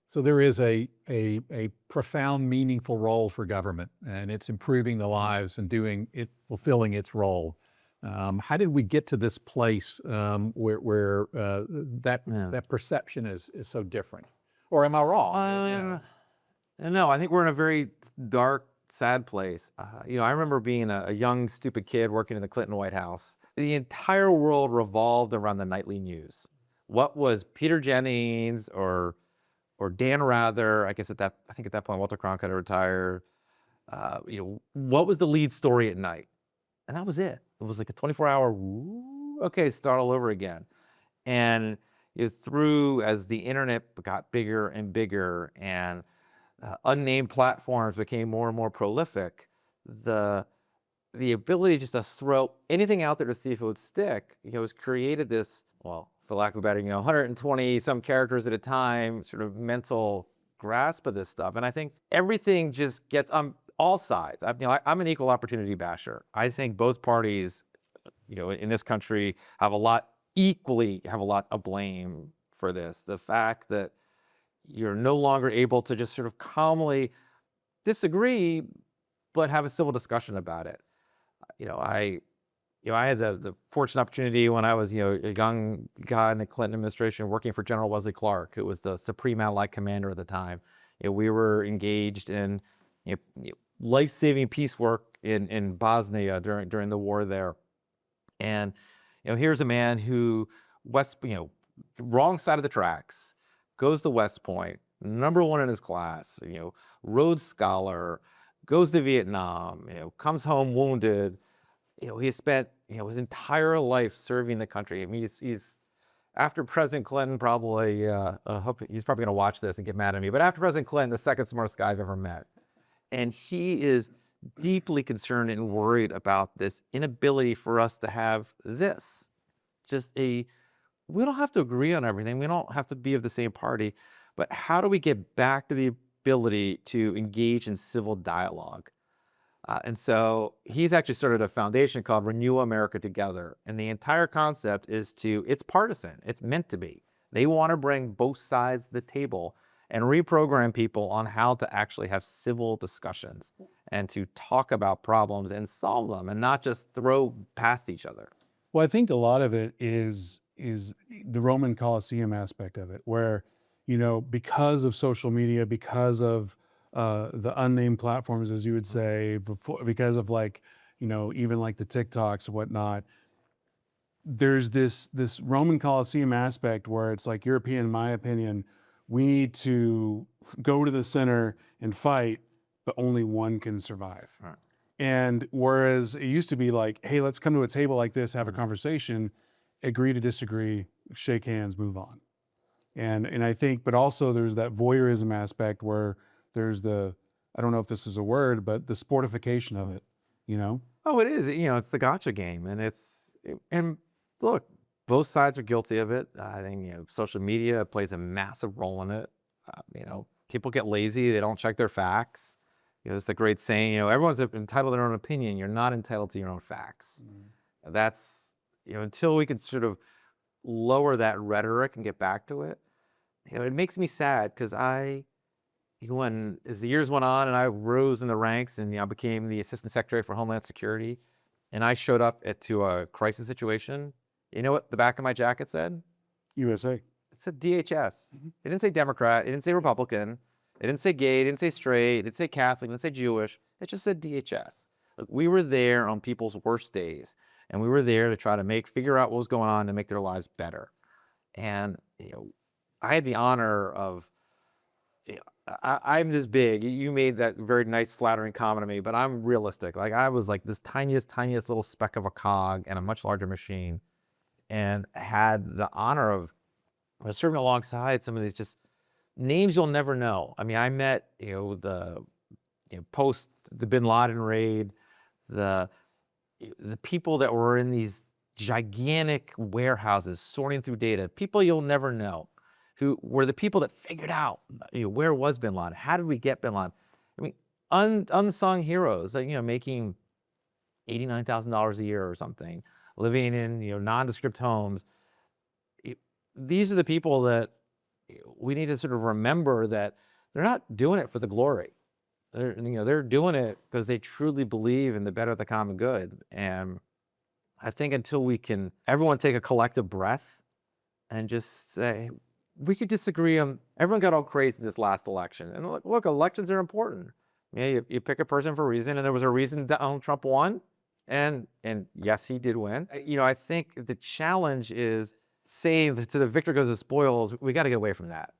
So there is a profound, meaningful role for government, and it's improving the lives and fulfilling its role. How did we get to this place where Yeah. that perception is so different? Or am I wrong? No, I think we're in a very dark, sad place. I remember being a young, stupid kid working in the Clinton White House. The entire world revolved around the nightly news. What was Peter Jennings or Dan Rather? I think at that point Walter Cronkite had retired. What was the lead story at night? And that was it. It was like a 24-hour. Okay, start all over again. And as the internet got bigger and bigger, and unnamed platforms became more and more prolific, the ability just to throw anything out there to see if it would stick, has created this, well, for lack of a better, 120 some characters at a time, sort of mental grasp of this stuff. And I think everything just gets on all sides. I'm an equal opportunity basher. I think both parties, in this country have a lot of blame for this. The fact that you're no longer able to just sort of calmly disagree, but have a civil discussion about it. I had the fortunate opportunity when I was, a young guy in the Clinton administration working for General Wesley Clark, who was the Supreme Allied Commander at the time. We were engaged in life-saving peace work in Bosnia during the war there. And, here's a man who wrong side of the tracks, goes to West Point, #1 in his class, Rhodes Scholar, goes to Vietnam, comes home wounded. He spent, his entire life serving the country. I mean, he's after President Clinton, probably, hope he's probably going to watch this and get mad at me, but after President Clinton, the second smartest guy I've ever met. And he is deeply concerned and worried about this inability for us to have this. We don't have to agree on everything. We don't have to be of the same party, but how do we get back to the ability to engage in civil dialogue? And so he's actually started a foundation called Renew America Together. And the entire concept it's partisan. It's meant to be. They want to bring both sides of the table and reprogram people on how to actually have civil discussions and to talk about problems and solve them and not just throw past each other. Well, I think a lot of it is the Roman Colosseum aspect of it, where, because of social media, because of the unnamed platforms, as you would say, because of even like the TikToks and whatnot, there's this Roman Colosseum aspect where it's like, European, in my opinion, we need to go to the center and fight, but only one can survive. Right. And whereas it used to be like, hey, let's come to a table like this, have a conversation, agree to disagree, shake hands, move on. And I think, but also there's that voyeurism aspect where there's I don't know if this is a word, but the sportification of it, Oh, it is. It's the gotcha game. And look, both sides are guilty of it. I think, social media plays a massive role in it. People get lazy. They don't check their facts. It's the great saying, everyone's entitled to their own opinion. You're not entitled to your own facts. Mm-hmm. That's, until we can sort of lower that rhetoric and get back to it, it makes me sad because as the years went on and I rose in the ranks and, I became the Assistant Secretary for Homeland Security, and I showed up to a crisis situation, you know what the back of my jacket said? USA. It said DHS. Mm-hmm. It didn't say Democrat. It didn't say Republican. It didn't say gay, it didn't say straight, it didn't say Catholic, it didn't say Jewish. It just said DHS. Look, we were there on people's worst days, and we were there to try to figure out what was going on to make their lives better. And I had the honor of, I'm this big. You made that very nice, flattering comment to me, but I'm realistic. Like, I was like this tiniest little speck of a cog in a much larger machine, and had the honor of serving alongside some of these just names you'll never know. I mean, I met, post the Bin Laden raid, the people that were in these gigantic warehouses sorting through data, people you'll never know, who were the people that figured out, where was Bin Laden? How did we get Bin Laden? I mean, unsung heroes, making $89,000 a year or something, living in, nondescript homes. These are the people that we need to sort of remember that they're not doing it for the glory. They're doing it because they truly believe in the better of the common good. And I think until we can, everyone take a collective breath and just say, we could disagree on, everyone got all crazy this last election. And look, elections are important. Yeah, you pick a person for a reason, and there was a reason Donald Trump won. And yes, he did win. I think the challenge is saying to the victor goes the spoils. We got to get away from that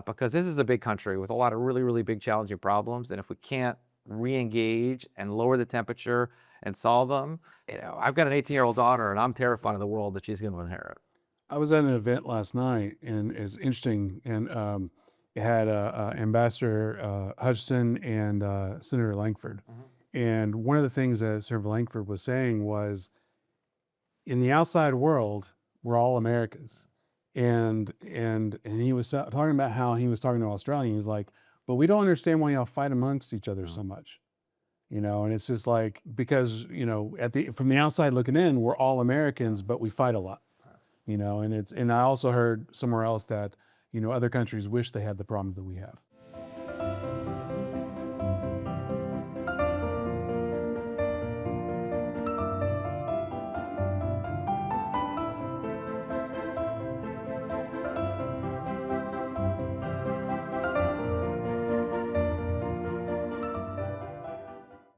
because this is a big country with a lot of really, really big challenging problems. And if we can't re-engage and lower the temperature and solve them, I've got an 18-year-old daughter, and I'm terrified of the world that she's going to inherit. I was at an event last night, and it's interesting, and it had Ambassador Hutchinson and Senator Langford. And one of the things that Senator Langford was saying was, in the outside world, we're all Americans. And he was talking about how he was talking to Australia. He was like, but we don't understand why y'all fight amongst each other so much. And it's just like, because, from the outside looking in, we're all Americans, but we fight a lot. And I also heard somewhere else that, other countries wish they had the problems that we have.